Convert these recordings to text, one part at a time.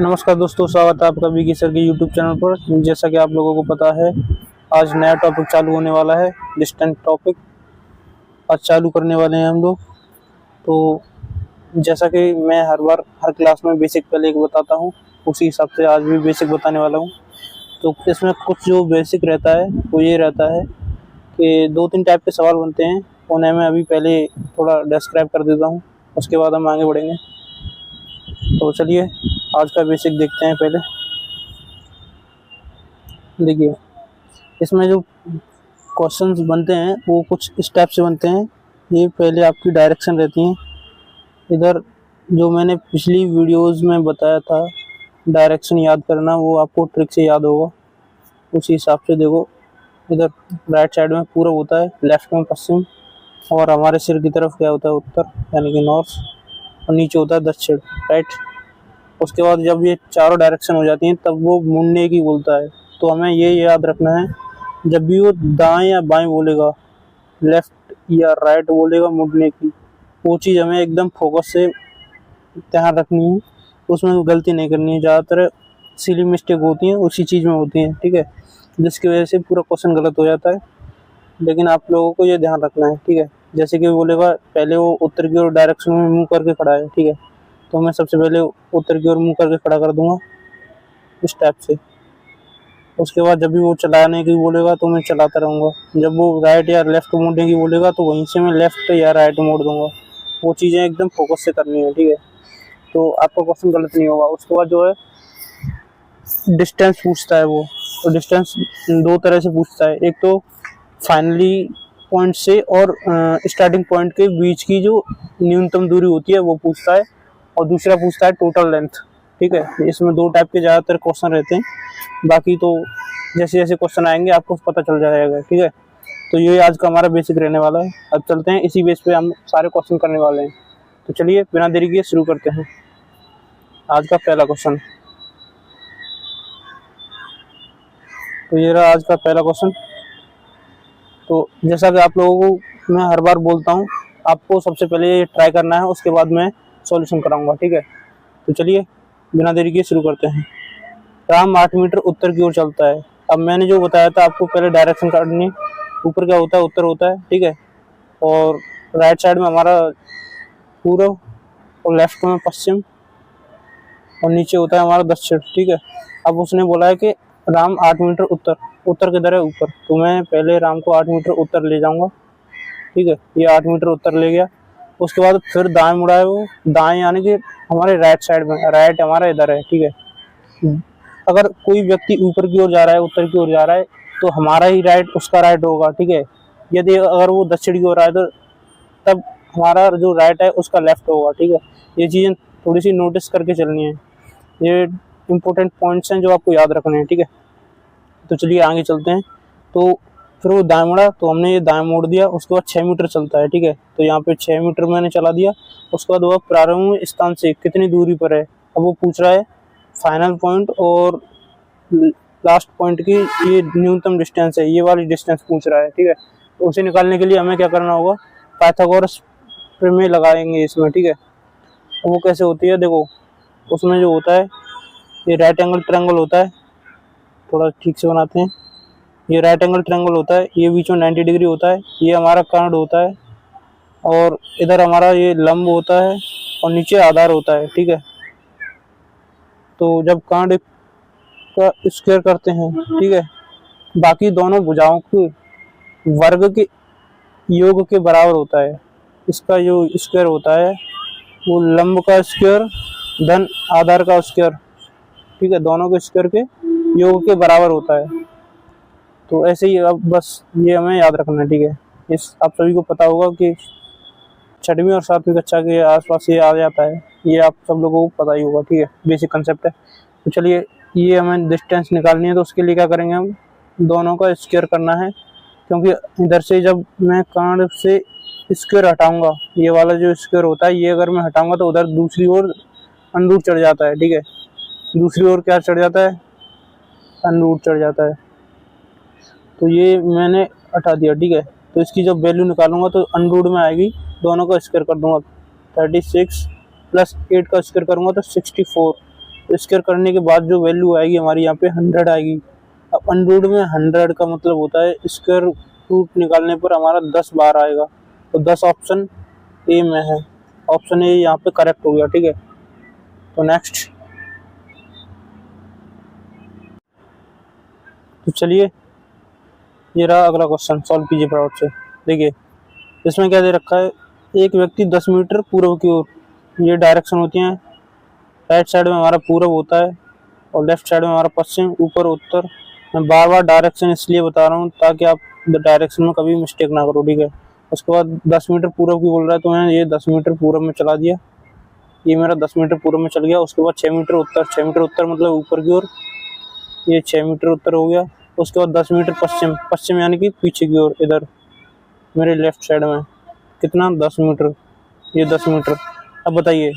नमस्कार दोस्तों, स्वागत है आपका विकी सर के यूट्यूब चैनल पर। जैसा कि आप लोगों को पता है, आज नया टॉपिक चालू होने वाला है। डिस्टेंस टॉपिक आज चालू करने वाले हैं हम लोग। तो जैसा कि मैं हर बार हर क्लास में बेसिक पहले एक बताता हूँ, उसी हिसाब से आज भी बेसिक बताने वाला हूँ। तो इसमें कुछ जो बेसिक रहता है वो ये रहता है कि 2-3 टाइप के सवाल बनते हैं। उन्हें मैं अभी पहले थोड़ा डिस्क्राइब कर देता हूँ, उसके बाद हम आगे बढ़ेंगे। तो चलिए आज का बेसिक देखते हैं। पहले देखिए, इसमें जो क्वेश्चंस बनते हैं वो कुछ स्टेप से बनते हैं। ये पहले आपकी डायरेक्शन रहती है। इधर जो मैंने पिछली वीडियोस में बताया था डायरेक्शन याद करना, वो आपको ट्रिक से याद होगा। उसी हिसाब से देखो, इधर राइट साइड में पूरब होता है, लेफ्ट में पश्चिम, और हमारे सिर की तरफ क्या होता है, उत्तर यानी कि नॉर्थ, और नीचे होता है दक्षिण, राइट। उसके बाद जब ये चारों डायरेक्शन हो जाती हैं तब वो मुड़ने की बोलता है। तो हमें ये याद रखना है, जब भी वो दाएं या बाएं बोलेगा, लेफ्ट या राइट बोलेगा मुड़ने की, वो चीज़ हमें एकदम फोकस से ध्यान रखनी है, उसमें गलती नहीं करनी है। ज़्यादातर सिली मिस्टेक होती हैं उसी चीज़ में होती हैं, ठीक है, जिसकी वजह से पूरा क्वेश्चन गलत हो जाता है। लेकिन आप लोगों को ये ध्यान रखना है, ठीक है। जैसे कि बोलेगा पहले वो उत्तर की ओर डायरेक्शन में मुँह करके खड़ा है, ठीक है, तो मैं सबसे पहले उत्तर की ओर मुँह करके खड़ा कर दूंगा इस टाइप से। उसके बाद जब भी वो चलाने की बोलेगा तो मैं चलाता रहूँगा। जब वो राइट या लेफ्ट मोड़ने की बोलेगा तो वहीं से मैं लेफ्ट या राइट मोड़ दूंगा। वो चीज़ें एकदम फोकस से करनी है, ठीक है, तो आपका क्वेश्चन गलत नहीं होगा। उसके बाद जो है डिस्टेंस पूछता है वो, तो डिस्टेंस 2 तरह से पूछता है। एक तो फाइनली पॉइंट से और स्टार्टिंग पॉइंट के बीच की जो न्यूनतम दूरी होती है वो पूछता है, और दूसरा पूछता है टोटल लेंथ, ठीक है। इसमें 2 टाइप के ज़्यादातर क्वेश्चन रहते हैं। बाकी तो जैसे जैसे क्वेश्चन आएंगे आपको पता चल जाएगा, ठीक है। तो ये आज का हमारा बेसिक रहने वाला है। अब चलते हैं, इसी बेस पे हम सारे क्वेश्चन करने वाले हैं। तो चलिए बिना देरी किए शुरू करते हैं। आज का पहला क्वेश्चन, तो ये रहा आज का पहला क्वेश्चन। तो जैसा कि आप लोगों को मैं हर बार बोलता हूँ, आपको सबसे पहले ये ट्राई करना है, उसके बाद मैं सॉल्यूशन कराऊंगा, ठीक है। तो चलिए बिना देरी किए शुरू करते हैं। राम 8 मीटर उत्तर की ओर चलता है। अब मैंने जो बताया था आपको, पहले डायरेक्शन काटनी है। ऊपर क्या होता है, उत्तर होता है, ठीक है, और राइट साइड में हमारा पूर्व, और लेफ्ट में पश्चिम, और नीचे होता है हमारा दक्षिण, ठीक है। अब उसने बोला है कि राम 8 मीटर उत्तर, उत्तर किधर है, ऊपर, तो मैं पहले राम को 8 मीटर उत्तर ले जाऊंगा, ठीक है। ये 8 मीटर उत्तर ले गया। उसके बाद फिर दाएं मुड़ा है वो, दाएं यानी कि हमारे राइट साइड में, राइट हमारा इधर है, ठीक है। अगर कोई व्यक्ति ऊपर की ओर जा रहा है, उत्तर की ओर जा रहा है, तो हमारा ही राइट उसका राइट होगा, ठीक है। यदि अगर वो दक्षिण की ओर आए तो तब हमारा जो राइट है उसका लेफ्ट होगा, ठीक है। ये चीज़ें थोड़ी सी नोटिस करके चलनी है। ये इंपॉर्टेंट पॉइंट्स हैं जो आपको याद रखने हैं, ठीक है। तो चलिए आगे चलते हैं। तो फिर वो दाएं मुड़ा, तो हमने ये दाएं मोड़ दिया। उसके बाद 6 मीटर चलता है, ठीक है, तो यहाँ पे 6 मीटर मैंने चला दिया। उसके बाद वह प्रारंभिक स्थान से कितनी दूरी पर है। अब वो पूछ रहा है फाइनल पॉइंट और लास्ट पॉइंट की ये न्यूनतम डिस्टेंस है, ये वाली डिस्टेंस पूछ रहा है, ठीक है। तो उसे निकालने के लिए हमें क्या करना होगा, पाइथागोरस प्रमेय लगाएंगे इसमें, ठीक है। वो कैसे होती है, देखो, उसमें जो होता है ये राइट एंगल ट्रायंगल होता है। थोड़ा ठीक से बनाते हैं। ये राइट एंगल ट्रायंगल होता है, ये बीच में 90 डिग्री होता है, ये हमारा कर्ण होता है, और इधर हमारा ये लंब होता है, और नीचे आधार होता है, ठीक है। तो जब कर्ण का स्क्वायर करते हैं, ठीक है, बाकी दोनों भुजाओं के वर्ग के योग के बराबर होता है। इसका जो स्क्वायर होता है वो लंब का स्क्वायर धन आधार का स्क्वायर, ठीक है, दोनों के स्क्वायर के योग के बराबर होता है। तो ऐसे ही अब बस ये हमें याद रखना है, ठीक है। इस आप सभी को पता होगा कि 6वीं और 7वीं कक्षा के आसपास ये आ जाता है, ये आप सब लोगों को पता ही होगा, ठीक है, बेसिक कंसेप्ट है। तो चलिए ये हमें डिस्टेंस निकालनी है, तो उसके लिए क्या करेंगे, हम दोनों का स्क्वायर करना है। क्योंकि इधर से जब मैं कर्ण से स्क्वायर हटाऊंगा, ये वाला जो स्क्वायर होता है, ये अगर मैं हटाऊंगा तो उधर दूसरी ओर अंडरूट चढ़ जाता है, ठीक है। दूसरी ओर क्या चढ़ जाता है, अंडरूट चढ़ जाता है। तो ये मैंने हटा दिया, ठीक है। तो इसकी जब वैल्यू निकालूंगा तो अंडरूट में आएगी, दोनों का स्क्वायर कर दूंगा, 36 + 8 का स्क्वायर करूंगा तो 64। तो स्क्वायर करने के बाद जो वैल्यू आएगी हमारी यहाँ पे 100 आएगी। अब 100 में 100 का मतलब होता है स्क्वायर रूट निकालने पर हमारा 10 बार आएगा। तो 10 ऑप्शन ए में है, ऑप्शन ए यहाँ पे करेक्ट हो गया। ठीक है, तो नेक्स्ट, तो चलिए ये रहा अगला क्वेश्चन, सॉल्व कीजिए फटाफट से। देखिए इसमें क्या दे रखा है, एक व्यक्ति 10 मीटर पूर्व की ओर, ये डायरेक्शन होती हैं, राइट साइड में हमारा पूर्व होता है और लेफ्ट साइड में हमारा पश्चिम, ऊपर उत्तर। मैं बार बार डायरेक्शन इसलिए बता रहा हूँ ताकि आप डायरेक्शन में कभी मिस्टेक ना करो। ठीक है, उसके बाद 10 मीटर पूर्व की बोल रहा है तो मैंने ये 10 मीटर पूर्व में चला दिया, ये मेरा 10 मीटर पूर्व में चल गया। उसके बाद 6 मीटर उत्तर, 6 मीटर उत्तर मतलब ऊपर की ओर, ये 6 मीटर उत्तर हो गया। उसके बाद 10 मीटर पश्चिम, पश्चिम यानी कि पीछे की ओर, इधर मेरे लेफ्ट साइड में कितना 10 मीटर, ये 10 मीटर। अब बताइए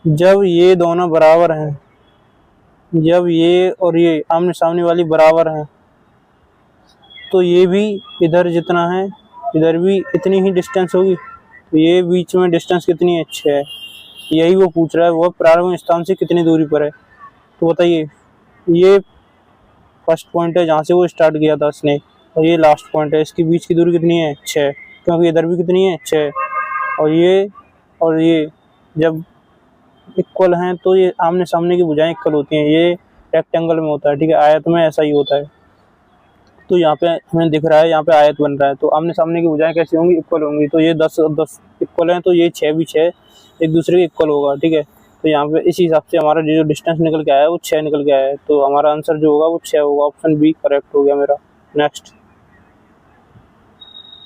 जब ये दोनों बराबर हैं, जब ये और ये आमने सामने वाली बराबर हैं, तो ये भी इधर जितना है इधर भी इतनी ही डिस्टेंस होगी। तो ये बीच में डिस्टेंस कितनी अच्छी है, यही वो पूछ रहा है, वह प्रारंभिक स्थान से कितनी दूरी पर है। तो बताइए ये फर्स्ट पॉइंट है जहाँ से वो स्टार्ट किया था इसने, और ये लास्ट पॉइंट है, इसके बीच की दूरी कितनी है 6, क्योंकि इधर भी कितनी है 6, और ये जब इक्वल हैं तो ये आमने सामने की भुजाएं इक्वल होती हैं। ये रेक्टेंगल में होता है, ठीक है, आयत में ऐसा ही होता है। तो यहाँ पे हमें दिख रहा है, यहाँ पे आयत बन रहा है, तो आमने सामने की भुजाएं कैसी होंगी, इक्वल होंगी। तो ये 10 इक्वल हैं, तो ये 6 भी 6 एक दूसरे के इक्वल होगा। ठीक है, तो यहाँ पे इसी हिसाब से हमारा जो डिस्टेंस निकल के आया है वो 6 निकल के आया है, तो हमारा आंसर जो होगा वो 6 होगा। ऑप्शन बी करेक्ट हो गया मेरा। नेक्स्ट,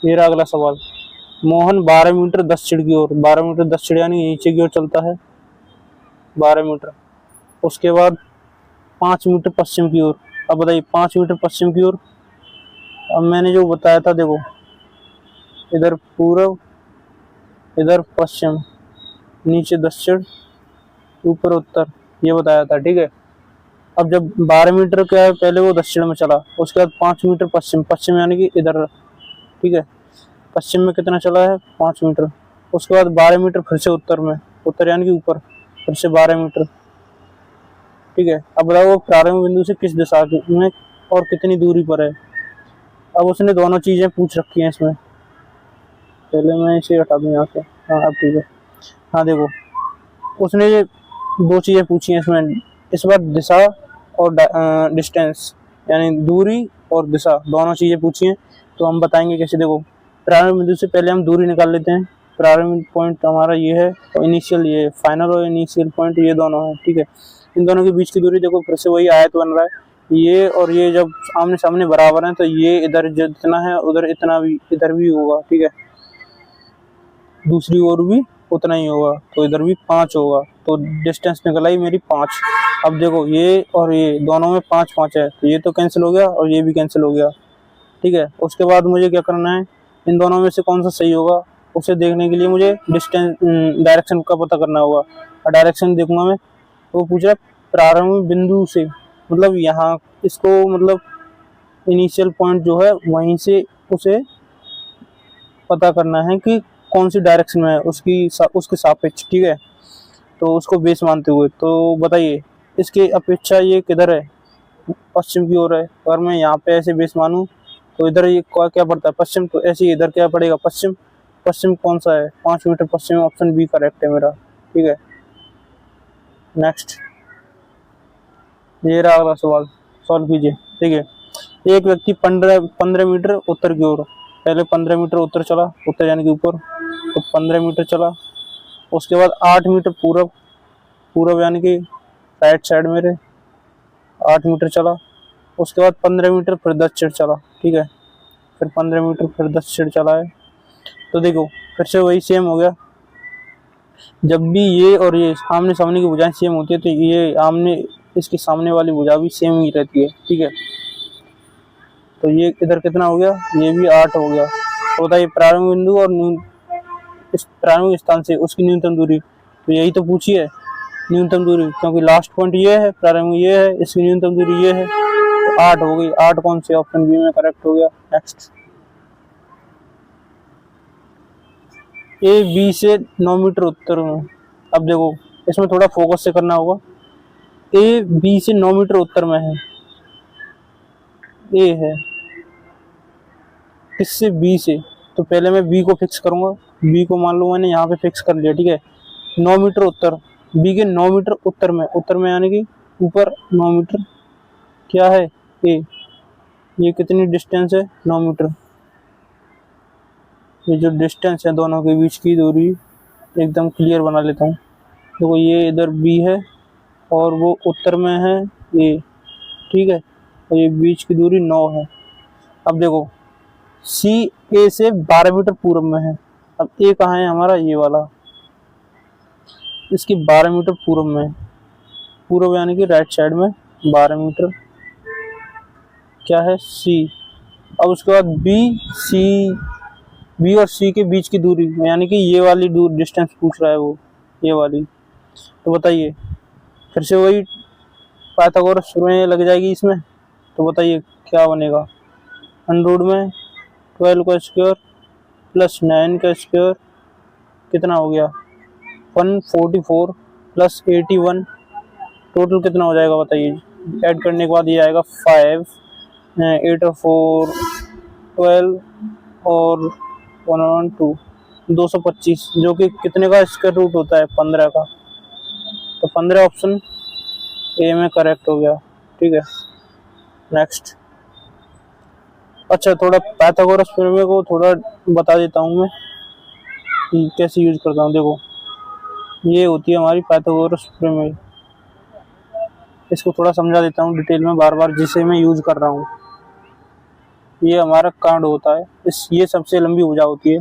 ये रहा अगला सवाल। मोहन 12 मीटर 10 सीढ़ी की ओर, 12 मीटर 10 सीढ़ी यानी नीचे की ओर चलता है 12 मीटर। उसके बाद 5 मीटर पश्चिम की ओर। अब बताइए 5 मीटर पश्चिम की ओर, अब मैंने जो बताया था देखो, इधर पूर्व, इधर पश्चिम, नीचे दक्षिण, ऊपर उत्तर, ये बताया था। ठीक है, अब जब 12 मीटर का है पहले वो दक्षिण में चला, उसके बाद 5 मीटर पश्चिम, पश्चिम यानी कि इधर। ठीक है, पश्चिम में कितना चला है 5 मीटर। उसके बाद 12 मीटर फिर से उत्तर में, उत्तर यानी कि ऊपर, फिर से 12 मीटर। ठीक है, अब बताओ वो प्रारंभिक बिंदु से किस दिशा में और कितनी दूरी पर है। अब उसने दोनों चीजें पूछ रखी हैं इसमें, पहले मैं इसे हटा दूं यहाँ से। हाँ अब ठीक है, हाँ देखो उसने ये 2 चीजें पूछी हैं इसमें, इस बार दिशा और डिस्टेंस यानी दूरी और दिशा, दोनों चीजें पूछी हैं। तो हम बताएंगे कैसे। देखो प्रारंभिक बिंदु से पहले हम दूरी निकाल लेते हैं। प्रारंभिक पॉइंट हमारा ये है और इनिशियल ये, फाइनल और इनिशियल पॉइंट ये दोनों है। ठीक है, इन दोनों के बीच की दूरी देखो, फिर से वही आयत बन रहा है। ये और ये जब आमने सामने बराबर हैं तो ये इधर जितना है उधर इतना भी इधर भी होगा। ठीक है, दूसरी ओर भी उतना ही होगा, तो इधर भी 5 होगा। तो डिस्टेंस निकल आई मेरी 5। अब देखो ये और ये दोनों में 5 5 है, तो ये तो कैंसिल हो गया और ये भी कैंसिल हो गया। ठीक है, उसके बाद मुझे क्या करना है, इन दोनों में से कौन सा सही होगा उसे देखने के लिए मुझे डिस्टेंस डायरेक्शन का पता करना होगा। और डायरेक्शन देखूंगा मैं, वो पूछ रहा है प्रारंभिक बिंदु से, मतलब यहाँ इसको, मतलब इनिशियल पॉइंट जो है वहीं से उसे पता करना है कि कौन सी डायरेक्शन में है उसके सापेक्ष। ठीक है, तो उसको बेस मानते हुए, तो बताइए इसकी अपेक्षा ये किधर है, पश्चिम की ओर है। अगर मैं यहाँ पे ऐसे बेस मानूं तो इधर ये क्या पड़ता है पश्चिम, तो ऐसे ही इधर क्या पड़ेगा पश्चिम। पश्चिम कौन सा है 5 मीटर पश्चिम, ऑप्शन बी करेक्ट है मेरा। ठीक है, नेक्स्ट, ये रहा अगला सवाल, सॉल्व कीजिए। ठीक है, एक व्यक्ति 15 मीटर उत्तर की ओर, पहले 15 मीटर उत्तर चला, उत्तर यानी कि ऊपर, तो 15 मीटर चला। उसके बाद 8 मीटर पूरब, पूरब यानी कि राइट साइड मेरे 8 मीटर चला। उसके बाद 15 मीटर फिर दक्षिण चला। ठीक है, फिर 15 मीटर फिर दक्षिण चला है। तो देखो फिर से वही सेम हो गया, जब भी ये और ये आमने सामने की भुजाएं सेम होती है तो ये आमने इसकी सामने वाली भुजा भी सेम ही रहती है। ठीक है, तो ये इधर कितना हो गया, ये भी 8 हो गया। तो बताइए प्रारंभिक बिंदु और इस प्रारंभिक स्थान से उसकी न्यूनतम दूरी, तो यही तो पूछी है न्यूनतम दूरी, क्योंकि लास्ट पॉइंट ये है, प्रारंभिक ये है, इसकी न्यूनतम दूरी ये है, तो 8 हो गई। 8 कौन से, ऑप्शन बी में करेक्ट हो गया। नेक्स्ट, ए बी से 9 मीटर उत्तर में। अब देखो इसमें थोड़ा फोकस से करना होगा, ए बी से 9 मीटर उत्तर में है, ए है किससे, बी से। तो पहले मैं बी को फिक्स करूंगा, बी को मान लो मैंने यहाँ पे फिक्स कर लिया, ठीक है। 9 मीटर उत्तर, बी के 9 मीटर उत्तर में यानी कि ऊपर 9 मीटर क्या है, ए। ये कितनी डिस्टेंस है, 9 मीटर। ये जो डिस्टेंस है दोनों के बीच की दूरी एकदम क्लियर बना लेता हूँ। देखो ये इधर बी है और वो उत्तर में है ए, ठीक है। और ये बीच की दूरी 9 है। अब देखो सी ए से 12 मीटर पूर्व में है। अब ए कहाँ है हमारा, ये वाला, इसकी 12 मीटर पूर्व में, पूर्व यानी कि राइट साइड में 12 मीटर क्या है, सी। अब उसके बाद बी और सी के बीच की दूरी यानी कि ये वाली दूर डिस्टेंस पूछ रहा है वो, ये वाली। तो बताइए, फिर से वही पाइथागोरस में लग जाएगी इसमें। तो बताइए क्या बनेगा, 100 में 12 का स्क्वायर प्लस 9 का स्क्वायर कितना हो गया, 144 प्लस 81, टोटल कितना हो जाएगा बताइए। ऐड करने के बाद ये आएगा 5, 8 और 4 12 और 1 और 2 225, जो कि कितने का स्क्वायर रूट होता है, 15 का। तो 15 ऑप्शन ए में करेक्ट हो गया, ठीक है। नेक्स्ट, अच्छा थोड़ा पाइथागोरस प्रमेय को थोड़ा बता देता हूँ मैं कि कैसे यूज करता हूँ। देखो ये होती है हमारी पाइथागोरस प्रमेय, इसको थोड़ा समझा देता हूँ डिटेल में बार बार, जिसे मैं यूज कर रहा हूँ। ये हमारा कांड होता है, ये सबसे लंबी भुजा होती है,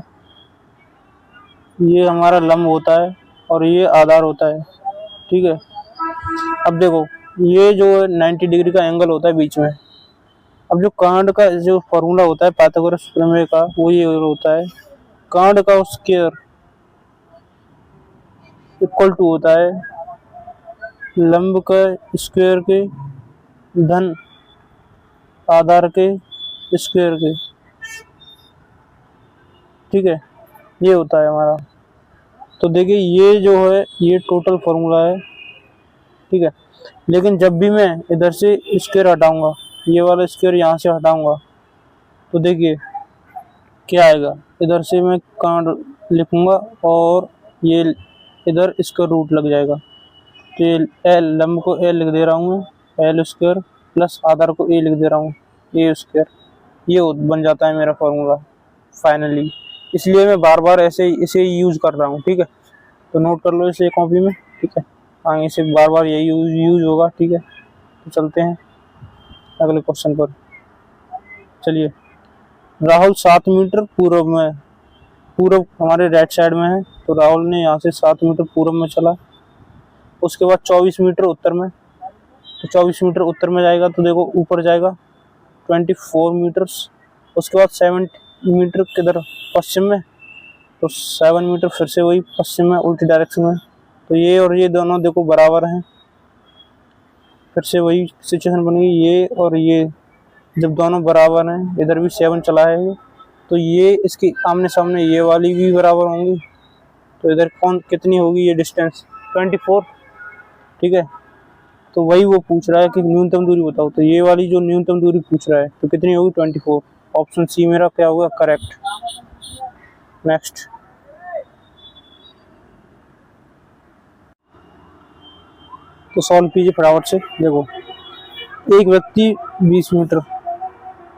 ये हमारा लंब होता है और ये आधार होता है, ठीक है। अब देखो ये जो 90 डिग्री का एंगल होता है बीच में। अब जो कांड का जो फॉर्मूला होता है पाइथागोरस प्रमेय का, वो ये होता है, कांड का स्क्वायर इक्वल टू होता है लंब का स्क्वायर के धन आधार के स्क्वायर के, ठीक है। ये होता है हमारा। तो देखिए ये जो है ये टोटल फॉर्मूला है, ठीक है। लेकिन जब भी मैं इधर से स्क्वायर हटाऊंगा, ये वाला स्क्वायर यहाँ से हटाऊंगा, तो देखिए क्या आएगा, इधर से मैं कांड लिखूंगा और ये इधर इसका रूट लग जाएगा। तो ये एल, लंब को एल लिख दे रहा हूँ मैं, एल स्क्वायर प्लस आधार को ए लिख दे रहा हूँ, ए स्क्वायर। ये बन जाता है मेरा फॉर्मूला फाइनली। इसलिए मैं बार बार ऐसे इसे यूज कर रहा हूँ, ठीक है। तो नोट कर लो इसे कॉपी में, ठीक है। आगे से बार बार यही यूज होगा, ठीक है। तो चलते हैं अगले क्वेश्चन पर। चलिए, राहुल 7 मीटर पूर्व में, पूर्व हमारे राइट साइड में है, तो राहुल ने यहाँ से 7 मीटर पूर्व में चला। उसके बाद 24 मीटर उत्तर में, तो 24 मीटर उत्तर में जाएगा तो देखो ऊपर जाएगा 24 मीटर्स। उसके बाद 7 मीटर किधर, पश्चिम में, तो 7 मीटर फिर से वही पश्चिम में उल्टी डायरेक्शन में। तो ये और ये दोनों देखो बराबर हैं, फिर से वही सिचुएशन बन गई। ये और ये जब दोनों बराबर हैं, इधर भी 7 चला है ये, तो ये इसकी आमने सामने ये वाली भी बराबर होंगी। तो इधर कौन कितनी होगी ये डिस्टेंस, 24, ठीक है। तो वही वो पूछ रहा है कि न्यूनतम दूरी बताओ, तो ये वाली जो न्यूनतम दूरी पूछ रहा है तो कितनी होगी, 24। ऑप्शन सी मेरा क्या होगा, करेक्ट। नेक्स्ट, तो सॉल्व कीजिए फटाफट से। देखो एक व्यक्ति 20 मीटर,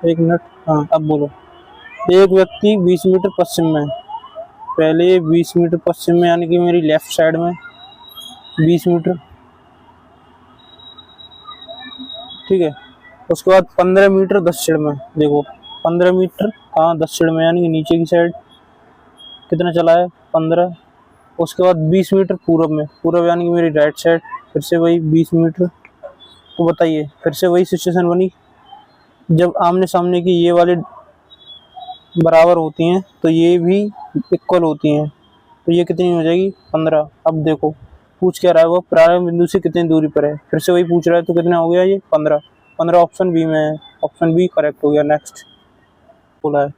एक मिनट, हाँ अब बोलो। एक व्यक्ति 20 मीटर पश्चिम में, पहले 20 मीटर पश्चिम में यानी कि मेरी लेफ्ट साइड में 20 मीटर, ठीक है। उसके बाद 15 मीटर दक्षिण में, देखो 15 मीटर हाँ दक्षिण में यानी कि नीचे की साइड कितना चला है, 15। उसके बाद 20 मीटर पूर्व में, पूर्व यानी कि मेरी राइट साइड, फिर से वही 20 मीटर। तो बताइए फिर से वही सिचुएशन बनी, जब आमने सामने की ये वाले बराबर होती हैं तो ये भी इक्वल होती हैं, तो ये कितनी हो जाएगी, 15। अब देखो पूछ क्या रहा है वो, प्रारंभ बिंदु से कितनी दूरी पर है, फिर से वही पूछ रहा है, तो कितना हो गया ये 15। 15 ऑप्शन बी में है, ऑप्शन बी करेक्ट हो गया। नेक्स्ट बोला है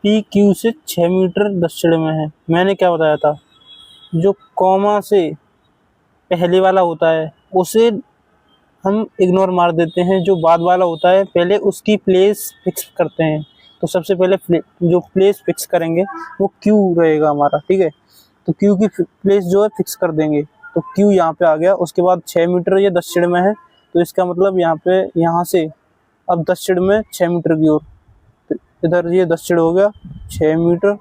पी क्यू से 6 मीटर दक्षिण में है। मैंने क्या बताया था, जो कॉमा से पहले वाला होता है उसे हम इग्नोर मार देते हैं, जो बाद वाला होता है पहले उसकी प्लेस फिक्स करते हैं। तो सबसे पहले जो प्लेस फिक्स करेंगे वो क्यू रहेगा हमारा, ठीक है। तो क्यू की प्लेस जो है फिक्स कर देंगे। तो क्यू यहाँ पे आ गया। उसके बाद 6 मीटर ये दक्षिण में है, तो इसका मतलब यहाँ पे यहाँ से अब दक्षिण में 6 मीटर की ओर, तो इधर ये दक्षिण हो गया 6 मीटर।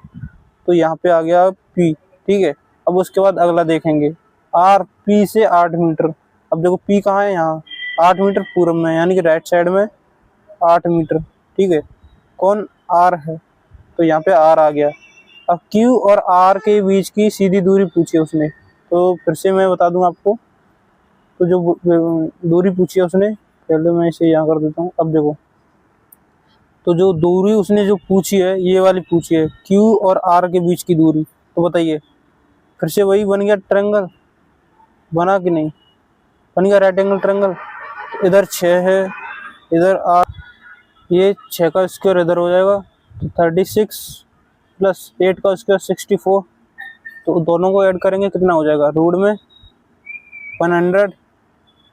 तो यहाँ पे आ गया पी, ठीक है। अब उसके बाद अगला देखेंगे आर, पी से 8 मीटर। अब देखो पी कहाँ है, यहाँ 8 मीटर पूर्व में, यानी कि राइट साइड में 8 मीटर, ठीक है। कौन, आर है, तो यहाँ पे आर आ गया। अब क्यू और आर के बीच की सीधी दूरी पूछी उसने, तो फिर से मैं बता दूं आपको। तो जो दूरी पूछी है उसने, पहले मैं इसे यहाँ कर देता हूँ। अब देखो, तो जो दूरी उसने जो पूछी है ये वाली पूछी है, क्यू और आर के बीच की दूरी। तो बताइए, फिर से वही बन गया ट्रायंगल, बना कि नहीं, बन गया राइट एंगल ट्रायंगल। इधर 6 है, इधर 8, ये 6 का स्क्वायर इधर हो जाएगा, तो 36 प्लस 8 का स्क्वायर 64। तो दोनों को ऐड करेंगे कितना हो जाएगा, रूट में 100,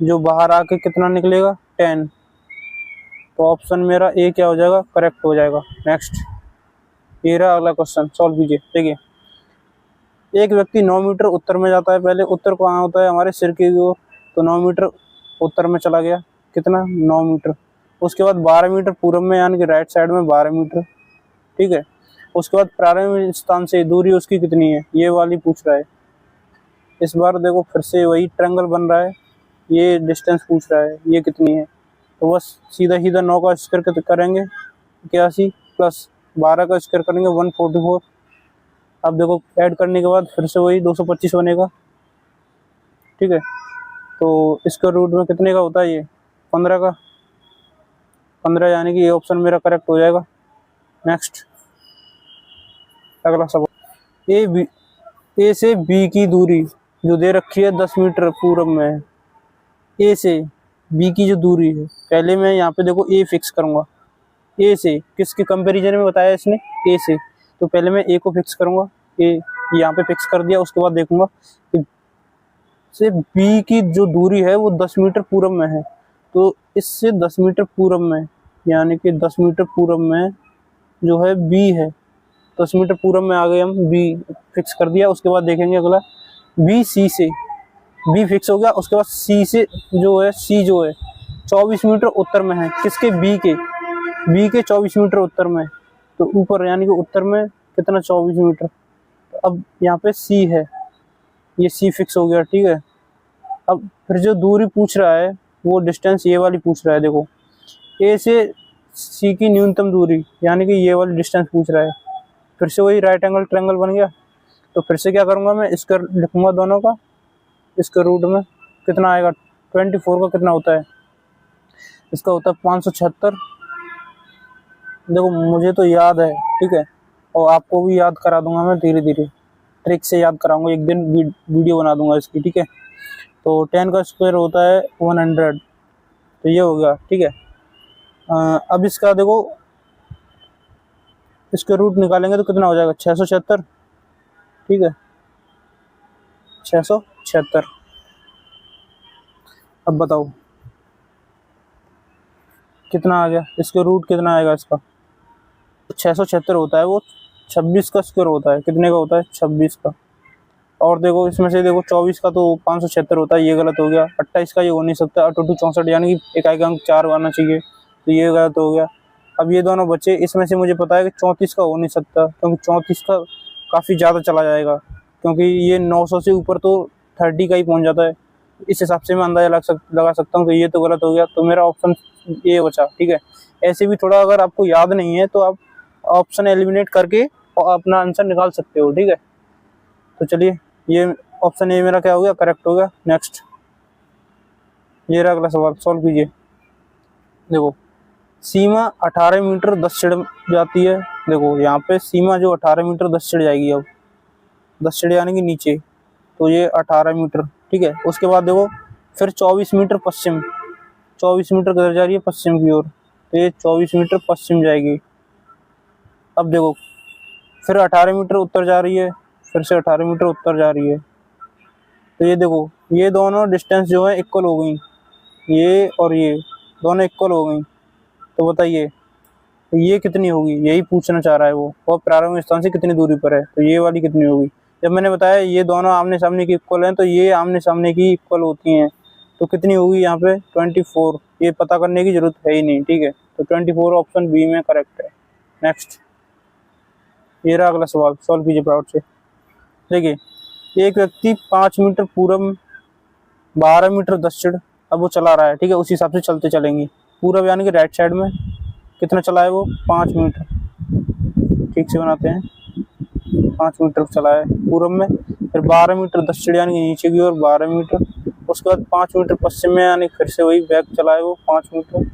जो बाहर आके कितना निकलेगा 10। तो ऑप्शन मेरा ए क्या हो जाएगा, करेक्ट हो जाएगा। नेक्स्ट, ये रहा अगला क्वेश्चन, सॉल्व कीजिए। देखिए, एक व्यक्ति 9 मीटर उत्तर में जाता है। पहले उत्तर कहाँ होता है, हमारे सिर की ओर, तो 9 मीटर उत्तर में चला गया, कितना 9 मीटर। उसके बाद 12 मीटर पूर्व में, यानी कि राइट साइड में 12 मीटर, ठीक है। उसके बाद प्रारंभिक स्थान से दूरी उसकी कितनी है, ये वाली पूछ रहा है। इस बार देखो फिर से वही ट्रायंगल बन रहा है, ये डिस्टेंस पूछ रहा है, ये कितनी है। तो बस सीधा सीधा 9 का स्क्वायर करेंगे 81, प्लस 12 का स्क्वायर करेंगे 144। अब देखो ऐड करने के बाद फिर से वही 225 बनेगा, ठीक है। तो इसका रूट में कितने का होता है, ये 15 का, 15, यानी कि ये ऑप्शन मेरा करेक्ट हो जाएगा। नेक्स्ट, अगला सवाल, ए से बी की दूरी जो दे रखी है 10 मीटर पूर्व में है। ए से बी की जो दूरी है, पहले मैं यहाँ पे देखो ए फिक्स करूँगा। ए से किसके कंपैरिजन में बताया इसने, ए से, तो पहले मैं ए को फिक्स करूँगा। ए यहाँ पे फिक्स कर दिया। उसके बाद देखूंगा कि से बी की जो दूरी है वो 10 मीटर पूर्व में है, तो इससे 10 मीटर पूर्व में, यानी कि 10 मीटर पूर्व में जो है बी है, 10 मीटर पूर्व में आ गए हम, बी फिक्स कर दिया। उसके बाद देखेंगे अगला, बी सी से, बी फिक्स हो गया। उसके बाद सी से जो है, सी जो है 24 मीटर उत्तर में है, किसके, बी के 24 मीटर उत्तर में, तो ऊपर यानी कि उत्तर में कितना 24 मीटर। तो अब यहाँ पे सी है, ये सी फिक्स हो गया, ठीक है। अब फिर जो दूरी पूछ रहा है वो डिस्टेंस ये वाली पूछ रहा है। देखो, ए से सी की न्यूनतम दूरी, यानी कि ये वाली डिस्टेंस पूछ रहा है। फिर से वही राइट एंगल ट्रायंगल बन गया। तो फिर से क्या करूँगा मैं, इसका लिखूंगा दोनों का, इसके रूट में कितना आएगा, 24 का कितना होता है, इसका होता है 576। देखो मुझे तो याद है, ठीक है, और आपको भी याद करा दूंगा मैं, धीरे धीरे ट्रिक से याद कराऊंगा, एक दिन वीडियो बना दूंगा इसकी, ठीक है। तो 10 का स्क्वायर होता है 100, तो ये हो गया, ठीक है। अब इसका देखो, इसके रूट निकालेंगे तो कितना हो जाएगा, 676, ठीक है, 676। अब बताओ कितना आ गया, इसके रूट कितना आएगा इसका, 676 होता है वो, 26 का स्क्वायर होता है, कितने का होता है, 26 का। और देखो इसमें से देखो 24 का तो 576 होता है, ये गलत हो गया। 28 का ये हो नहीं सकता, 22 64, यानी कि एक अंक 4 आना चाहिए, तो ये गलत हो गया। अब ये दोनों बचे, इसमें से मुझे पता है कि 34 का हो नहीं सकता, क्योंकि 34 का काफ़ी ज़्यादा चला जाएगा, क्योंकि ये 900 से ऊपर तो 30 का ही पहुँच जाता है। इस हिसाब से मैं अंदाजा लगा सकता हूँ, तो ये तो गलत हो गया, तो मेरा ऑप्शन ये बचा, ठीक है। ऐसे भी थोड़ा अगर आपको याद नहीं है तो आप ऑप्शन एलिमिनेट करके और अपना आंसर निकाल सकते हो, ठीक है। तो चलिए, ये ऑप्शन ए मेरा क्या हो गया, करेक्ट हो गया। नेक्स्ट, ये रहा अगला सवाल, सॉल्व कीजिए। देखो, सीमा 18 मीटर दक्षिण जाती है। देखो यहाँ पे सीमा जो 18 मीटर दक्षिण जाएगी, अब दक्षिण यानी कि नीचे, तो ये 18 मीटर, ठीक है। उसके बाद देखो फिर 24 मीटर पश्चिम, 24 मीटर किधर जा रही है, पश्चिम की ओर, तो ये 24 मीटर पश्चिम जाएगी। अब देखो फिर 18 मीटर उत्तर जा रही है, फिर से 18 मीटर उत्तर जा रही है, तो ये देखो ये दोनों डिस्टेंस जो है इक्वल हो गई, ये और ये दोनों इक्वल हो गई, तो बताइए ये कितनी होगी, यही पूछना चाह रहा है वो, और प्रारंभिक स्थान से कितनी दूरी पर है, तो ये वाली कितनी होगी। जब मैंने बताया ये दोनों आमने सामने की इक्वल हैं, तो ये आमने सामने की इक्वल होती हैं, तो कितनी होगी यहाँ पे 24। ये पता करने की जरूरत है ही नहीं, ठीक है। तो 24 ऑप्शन बी में करेक्ट है। नेक्स्ट, ये रहा अगला सवाल, सॉल्व कीजिए प्राउड से। देखिए, एक व्यक्ति 5 मीटर पूरब, 12 मीटर दक्षिण, अब वो चला रहा है, ठीक है। उसी हिसाब से चलते चलेंगे। पूरब यानी कि राइट साइड में कितना चला है वो, 5 मीटर, ठीक से बनाते हैं, 5 मीटर चला है पूरब में। फिर 12 मीटर दक्षिण यानी कि नीचे की ओर 12 मीटर। उसके बाद 5 मीटर पश्चिम में यानी फिर से वही बैक चला है वो 5 मीटर।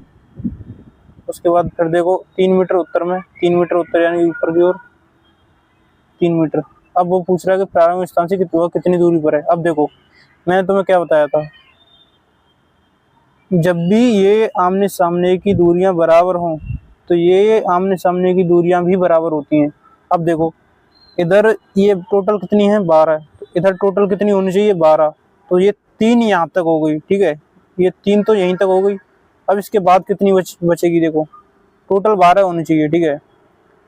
उसके बाद फिर देखो 3 मीटर उत्तर में, 3 मीटर उत्तर यानी ऊपर की ओर 3 मीटर। अब वो पूछ रहा है कि प्रारंभिक स्थान से कितनी दूरी पर है। अब देखो, मैंने तुम्हें क्या बताया था, जब भी ये आमने सामने की दूरियां बराबर हों, तो ये आमने सामने की दूरियां भी बराबर होती हैं। अब देखो, इधर ये टोटल कितनी है 12, तो इधर टोटल कितनी होनी चाहिए 12, तो ये 3 यहाँ तक हो गई, ठीक है। ये 3 तो यहीं तक हो गई। अब इसके बाद कितनी बचेगी, देखो टोटल 12 होनी चाहिए, ठीक है।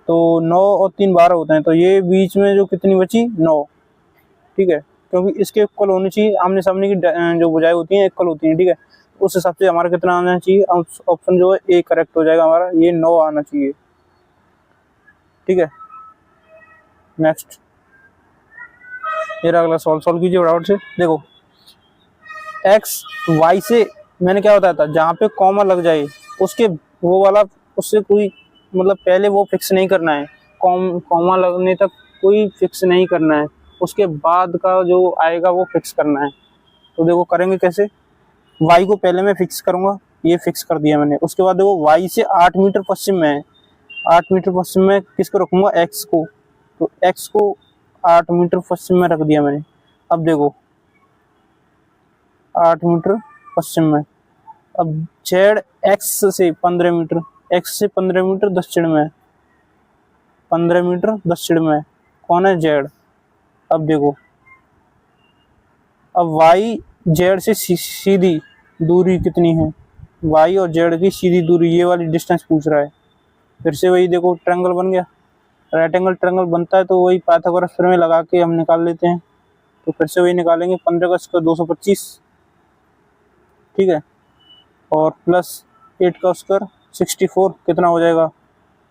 तो 9 और 3 12 होते हैं, तो ये बीच में जो कितनी बची 9, ठीक है, क्योंकि इसके इक्वल होनी चाहिए, आमने सामने की जो भुजाएं होती हैं इक्वल होती हैं, ठीक है। उस हिसाब से हमारा कितना आना चाहिए, ऑप्शन जो है ए करेक्ट हो जाएगा हमारा, ये 9 आना चाहिए, ठीक है। नेक्स्ट, ये अगला सॉल्व कीजिए फटाफट से। देखो, एक्स वाई से मैंने क्या बताया था, जहाँ पे कॉमा लग जाए उसके वो वाला, उससे कोई मतलब पहले वो फिक्स नहीं करना है, कॉमा लगने तक कोई फिक्स नहीं करना है, उसके बाद का जो आएगा वो फिक्स करना है। तो देखो करेंगे कैसे, वाई को पहले मैं फिक्स करूंगा, ये फिक्स कर दिया मैंने। उसके बाद देखो वाई से 8 मीटर पश्चिम में है, 8 मीटर पश्चिम में किसको रखूंगा, एक्स को, तो एक्स को 8 मीटर पश्चिम में रख दिया मैंने। अब देखो 8 मीटर पश्चिम में, अब जेड एक्स से 15 मीटर, एक्स से 15 मीटर दक्षिण में, 15 मीटर दक्षिण में कौन है, जेड। अब देखो, अब वाई जेड से सीधी दूरी कितनी है, वाई और जेड की सीधी दूरी, ये वाली डिस्टेंस पूछ रहा है। फिर से वही देखो, ट्रायंगल बन गया, राइट एंगल ट्रायंगल बनता है, तो वही पाइथागोरस थ्योरम में लगा के हम निकाल लेते हैं। तो फिर से वही निकालेंगे, 15 का स्क्वायर 225, ठीक है, और प्लस 8 का स्क्वायर 64, कितना हो जाएगा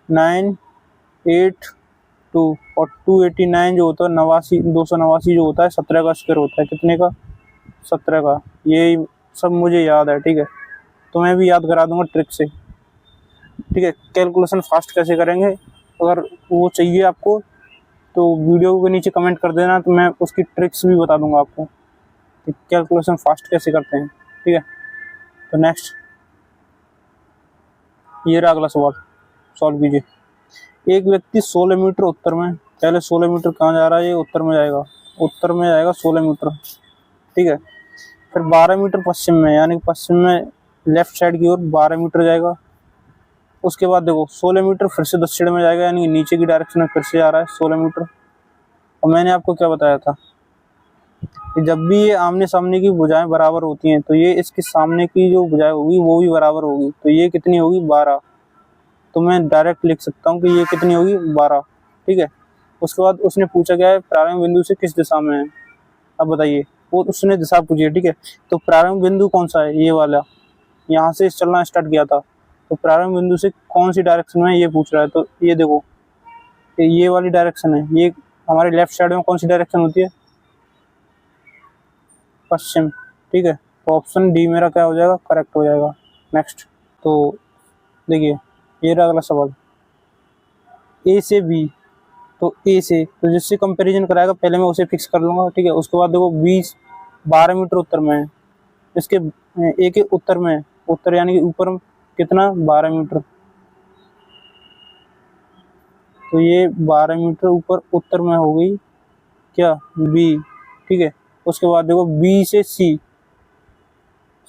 982, और 289 जो होता है 89, 289 जो होता है 17 का स्क्वायर होता है, कितने का 17 का। ये सब मुझे याद है, ठीक है, तो मैं भी याद करा दूंगा ट्रिक से, ठीक है। कैलकुलेशन फास्ट कैसे करेंगे, अगर वो चाहिए आपको तो वीडियो के नीचे कमेंट कर देना, तो मैं उसकी ट्रिक्स भी बता दूंगा आपको कि कैलकुलेशन फास्ट कैसे करते हैं, ठीक है। तो नेक्स्ट, ये रहा अगला सवाल, सॉल्व कीजिए। एक व्यक्ति 16 मीटर उत्तर में, पहले 16 मीटर कहाँ जा रहा है, ये उत्तर में जाएगा, उत्तर में जाएगा 16 मीटर, ठीक है। फिर 12 मीटर पश्चिम में, यानी पश्चिम में लेफ्ट साइड की ओर 12 मीटर जाएगा। उसके बाद देखो 16 मीटर फिर से दक्षिण में जाएगा, यानी नीचे की डायरेक्शन में फिर से जा रहा है 16 मीटर। और मैंने आपको क्या बताया था कि जब भी ये आमने सामने की भुजाएं बराबर होती हैं, तो ये इसके सामने की जो भुजाएं होगी वो भी बराबर होगी, तो ये कितनी होगी 12। तो मैं डायरेक्ट लिख सकता हूँ कि ये कितनी होगी 12, ठीक है। उसके बाद उसने पूछा क्या है, प्रारंभ बिंदु से किस दिशा में है। अब बताइए, वो उसने दिशा पूछी है, ठीक है। तो प्रारंभ बिंदु कौन सा है, ये वाला, यहाँ से चलना स्टार्ट किया था, तो प्रारंभ बिंदु से कौन सी डायरेक्शन में ये पूछ रहा है। तो ये देखो, ये वाली डायरेक्शन है, ये हमारे लेफ्ट साइड में कौन सी डायरेक्शन होती है, पश्चिम, ठीक है। तो ऑप्शन डी मेरा क्या हो जाएगा, करेक्ट हो जाएगा। नेक्स्ट, तो देखिए, ये रहा अगला सवाल, ए से बी, तो ए से तो जिससे कंपैरिजन कराएगा पहले मैं उसे फिक्स कर लूँगा, ठीक है। उसके बाद देखो 12 मीटर उत्तर में है, इसके ए के उत्तर में, उत्तर यानी कि ऊपर कितना 12 मीटर, तो ये 12 मीटर ऊपर उत्तर में हो गई क्या, बी, ठीक है। उसके बाद देखो बी से सी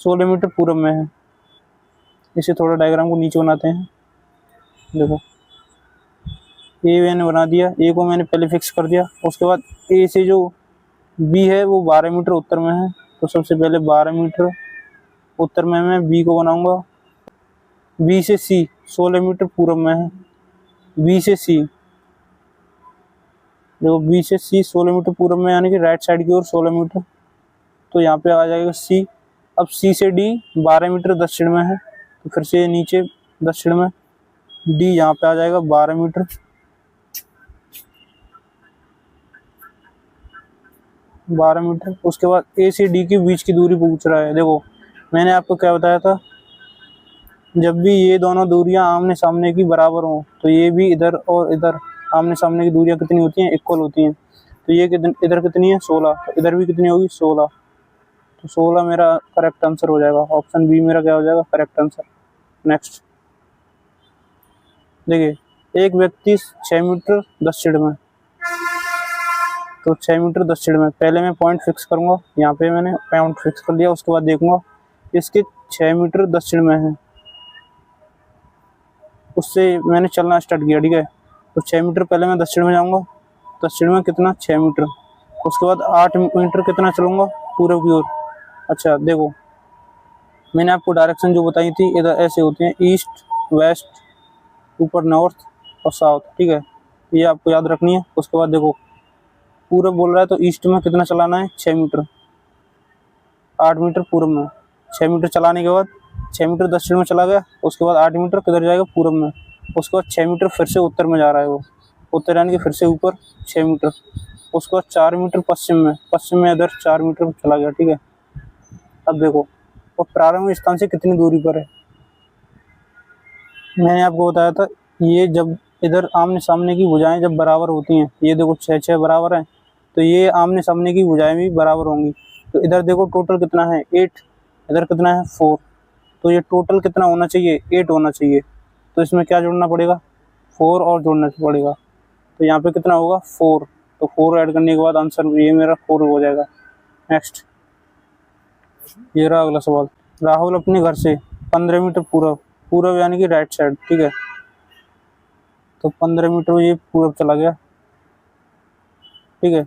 16 मीटर पूरब में है। इसे थोड़ा डायग्राम को नीचे बनाते हैं। देखो ए मैंने बना दिया, ए को मैंने पहले फिक्स कर दिया। उसके बाद ए से जो बी है वो 12 मीटर उत्तर में है, तो सबसे पहले 12 मीटर उत्तर में मैं बी को बनाऊंगा। बी से सी 16 मीटर पूर्व में है। बी से सी, देखो बी से सी 16 मीटर पूर्व में, यानी कि राइट साइड की ओर 16 मीटर। तो यहाँ पे आ जाएगा सी। अब सी से डी 12 मीटर दक्षिण में है, तो फिर से नीचे दक्षिण में डी यहाँ पे आ जाएगा 12 मीटर। 12 मीटर। उसके बाद ए से डी के बीच की दूरी पूछ रहा है। देखो मैंने आपको क्या बताया था, जब भी ये दोनों दूरियां आमने सामने की बराबर हों तो ये भी इधर और इधर आमने सामने की दूरियां कितनी होती हैं, इक्वल होती हैं। तो ये इधर कितनी है 16, तो इधर भी कितनी होगी 16। तो 16 मेरा करेक्ट आंसर हो जाएगा। ऑप्शन बी मेरा क्या हो जाएगा करेक्ट आंसर। नेक्स्ट देखिए, एक व्यक्ति 6 मीटर दक्षिण में, तो 6 मीटर दक्षिण में पहले मैं पॉइंट फिक्स करूंगा। यहाँ पे मैंने पॉइंट फिक्स कर लिया। उसके बाद देखूंगा इसके 6 मीटर दक्षिण में है, उससे मैंने चलना स्टार्ट किया। ठीक है, तो 6 मीटर पहले मैं दक्षिण में जाऊंगा। दक्षिण में कितना 6 मीटर। उसके बाद 8 मीटर कितना चलूंगा पूर्व की ओर। अच्छा देखो, मैंने आपको डायरेक्शन जो बताई थी इधर ऐसे होती हैं, ईस्ट वेस्ट, ऊपर नॉर्थ और साउथ। ठीक है, ये आपको याद रखनी है। उसके बाद देखो पूर्व बोल रहा है, तो ईस्ट में कितना चलाना है 6 मीटर। 8 मीटर पूर्व में, 6 मीटर चलाने के बाद 6 मीटर दक्षिण में चला गया। उसके बाद 8 मीटर किधर जाएगा पूर्व में। उसके बाद 6 मीटर फिर से उत्तर में जा रहा है, वो उत्तर यानी कि फिर से ऊपर 6 मीटर। उसके बाद 4 मीटर पश्चिम में इधर 4 मीटर चला गया। ठीक है, अब देखो वो प्रारंभिक स्थान से कितनी दूरी पर है। मैंने आपको बताया था, ये जब इधर आमने सामने की भुजाएं जब बराबर होती हैं, ये देखो 6 बराबर हैं, तो ये आमने सामने की भुजाएं भी बराबर होंगी। तो इधर देखो टोटल कितना है 8, इधर कितना है 4, तो ये टोटल कितना होना चाहिए 8 होना चाहिए। तो इसमें क्या जोड़ना पड़ेगा 4 और जोड़ना पड़ेगा। तो यहाँ पे कितना होगा 4, तो 4 ऐड करने के बाद आंसर ये मेरा 4 हो जाएगा। नेक्स्ट ये रहा अगला सवाल। राहुल अपने घर से 15 मीटर पूर्व यानी कि राइट साइड। ठीक है, तो 15 मीटर ये पूर्व चला गया। ठीक है,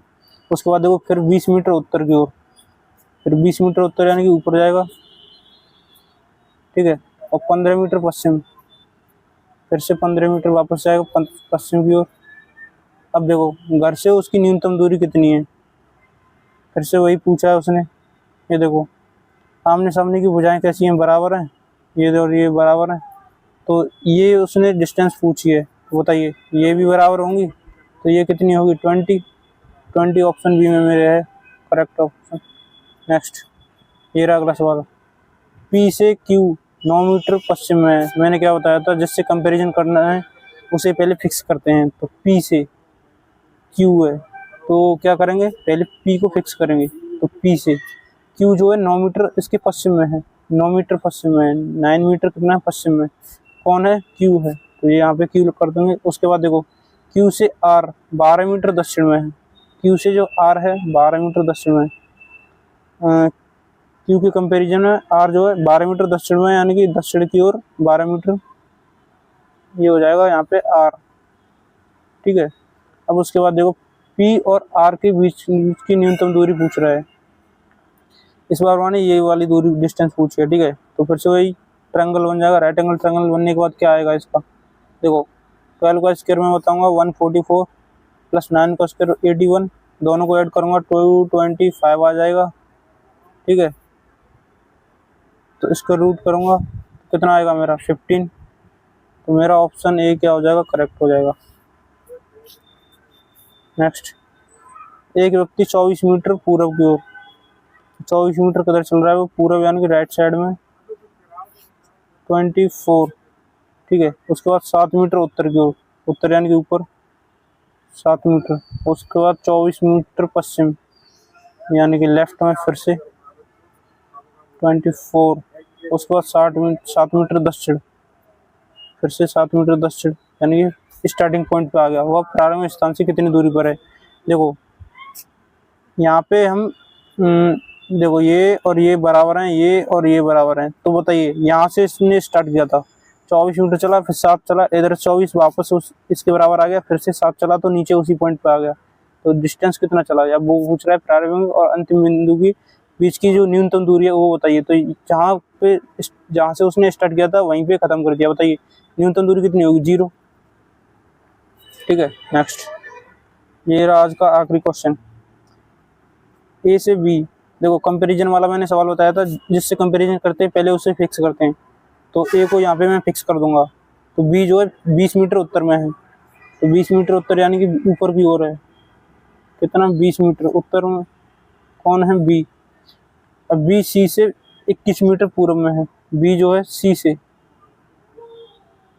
उसके बाद देखो फिर 20 मीटर उत्तर की ओर, फिर 20 मीटर उत्तर यानी कि ऊपर जाएगा। ठीक है, और 15 मीटर पश्चिम, फिर से 15 मीटर वापस जाएगा पश्चिम की ओर। अब देखो घर से उसकी न्यूनतम दूरी कितनी है, फिर से वही पूछा है उसने। ये देखो आमने सामने की भुजाएं कैसी हैं, बराबर हैं, ये और ये बराबर हैं। तो ये उसने डिस्टेंस पूछी है, तो बताइए ये भी बराबर होंगी, तो ये कितनी होगी 20। ऑप्शन बी में मेरे है करेक्ट ऑप्शन। नेक्स्ट ये रहा अगला सवाल। पी से क्यू 9 मीटर पश्चिम में है। मैंने क्या बताया था, जिससे कंपैरिजन करना है उसे पहले फिक्स करते हैं। तो पी से क्यू है, तो क्या करेंगे पहले पी को फिक्स करेंगे। तो पी से क्यू जो है 9 मीटर इसके पश्चिम में है, 9 मीटर पश्चिम में है। 9 मीटर कितना है पश्चिम में, कौन है क्यू है, तो ये यहाँ पे क्यू कर देंगे। उसके बाद देखो क्यू से आर 12 मीटर दक्षिण में है। क्यू से जो आर है 12 मीटर दक्षिण में, क्यू के कंपैरिजन में आर जो है 12 मीटर दक्षिण में, यानी कि दक्षिण की ओर 12 मीटर, ये हो जाएगा यहाँ पे आर। ठीक है, अब उसके बाद देखो पी और आर के बीच की न्यूनतम दूरी पूछ रहा है। इस बार मैंने ये वाली दूरी डिस्टेंस पूछी है। ठीक है, तो फिर से वही ट्रायंगल बन जाएगा। राइट एंगल ट्रायंगल बनने के बाद क्या आएगा इसका, देखो 12 का स्क्वायर में बताऊंगा 144 प्लस 9 का स्क्वायर 81, दोनों को ऐड करूंगा 225 आ जाएगा। ठीक है, तो इसका रूट करूंगा कितना आएगा मेरा 15। तो मेरा ऑप्शन ए क्या हो जाएगा करेक्ट हो जाएगा। नेक्स्ट, एक व्यक्ति 24 मीटर पूर्व की ओर, 24 मीटर किधर चल रहा है, वो पूर्व यानी कि राइट साइड में 24। ठीक है, उसके बाद 7 मीटर उत्तर की ओर, उत्तर यानी कि ऊपर 7 मीटर। उसके बाद 24 मीटर पश्चिम यानी कि लेफ्ट में फिर से 24। उसके बाद 7 मीटर दक्षिण, फिर से 7 मीटर दक्षिण यानी कि स्टार्टिंग पॉइंट पे आ गया। वह प्रारंभिक स्थान से कितनी दूरी पर है। देखो यहाँ पे हम देखो ये और ये बराबर हैं, ये और ये बराबर हैं। तो बताइए यहाँ से इसने स्टार्ट किया था 24 मीटर चला, फिर 7 चला, इधर 24 वापस इसके बराबर आ गया, फिर से 7 चला तो नीचे उसी पॉइंट पे आ गया। तो डिस्टेंस कितना चला, अब वो पूछ रहा है प्रारंभिक और अंतिम बिंदु की बीच की जो न्यूनतम दूरी है वो बताइए। तो जहाँ से उसने स्टार्ट किया था वहीं पे ख़त्म कर दिया। बताइए न्यूनतम दूरी कितनी होगी? 0। ठीक है, नेक्स्ट ये रहा आज का आखिरी क्वेश्चन। ए से बी, देखो कंपैरिजन वाला मैंने सवाल बताया था, जिससे कंपैरिजन करते हैं पहले उसे फिक्स करते हैं। तो ए को यहाँ पे मैं फिक्स कर दूंगा। तो बी जो है 20 मीटर उत्तर में है, तो 20 मीटर उत्तर यानी कि ऊपर की ओर है। कितना? 20 मीटर उत्तर में कौन है? बी। अब बी सी से 21 मीटर पूर्व में है। बी जो है सी से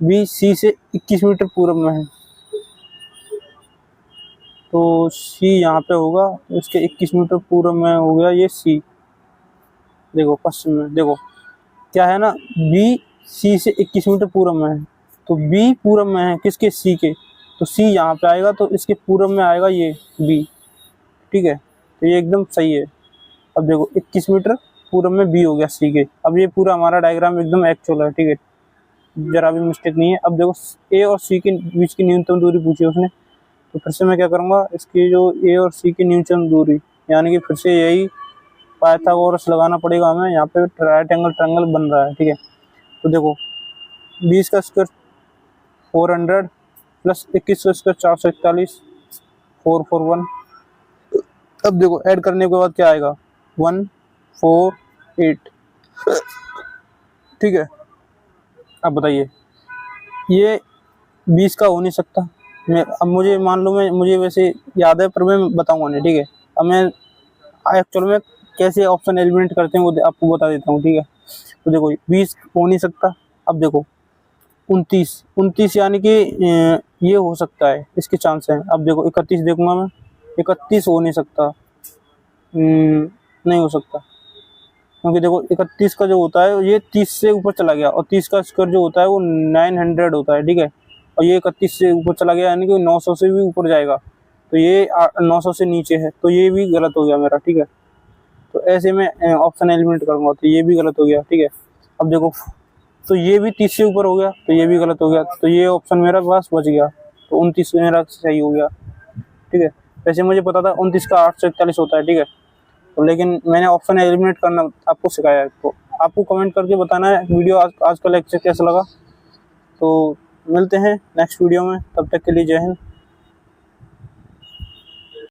21 मीटर पूर्व में है। तो सी यहाँ पे होगा, इसके 21 मीटर पूर्व में हो गया ये सी। देखो पश्चिम में, देखो क्या है ना, बी सी से 21 मीटर पूर्व में है। तो बी पूर्व में है किसके? सी के। तो सी यहाँ पे आएगा, तो इसके पूर्व में आएगा ये बी। ठीक है, तो ये एकदम सही है। अब देखो 21 मीटर पूर्व में बी हो गया सी के। अब ये पूरा हमारा डायग्राम एकदम एक्चुअल है। ठीक है, जरा भी मिस्टेक नहीं है। अब देखो ए और सी के बीच की न्यूनतम दूरी पूछी उसने, तो फिर से मैं क्या करूँगा, इसकी जो ए और सी की न्यूनतम दूरी, यानी कि फिर से यही पाइथागोरस लगाना पड़ेगा हमें। यहाँ पे राइट एंगल ट्रायंगल बन रहा है। ठीक है, तो देखो 20 का स्क्वायर 400 प्लस 21 का स्क्वायर 441 441। अब देखो ऐड करने के बाद क्या आएगा? 148। ठीक है, अब बताइए ये 20 का हो नहीं सकता। अब मुझे मान लो, मुझे वैसे याद है पर मैं बताऊंगा नहीं। ठीक है, अब मैं एक्चुअल में कैसे ऑप्शन एलिमिनेट करते हैं वो आपको बता देता हूँ। ठीक है, तो देखो 20 हो नहीं सकता। अब देखो 29 यानी कि ये हो सकता है, इसके चांस हैं। अब देखो 31 देखूंगा मैं, 31 हो नहीं सकता। नहीं हो सकता, क्योंकि देखो 31 का जो होता है ये 30 से ऊपर चला गया, और 30 का स्क्वायर जो होता है वो 900 होता है। ठीक है, और ये 31 से ऊपर चला गया यानी कि 900 से भी ऊपर जाएगा। तो ये 900 से नीचे है, तो ये भी गलत हो गया मेरा। ठीक है, तो ऐसे में ऑप्शन एलिमिनेट करूंगा, तो ये भी गलत हो गया। ठीक है, अब देखो तो ये भी 30 से ऊपर हो गया, तो ये भी गलत हो गया। तो ये ऑप्शन मेरा पास बच गया, तो 29 मेरा सही हो गया। ठीक है, वैसे मुझे पता था 29 का 841 होता है। ठीक है, तो लेकिन मैंने ऑप्शन एलिमिनेट करना आपको सिखाया है। तो आपको कमेंट करके बताना है वीडियो आज का लेक्चर कैसा लगा। तो मिलते हैं नेक्स्ट वीडियो में, तब तक के लिए जय हिंद।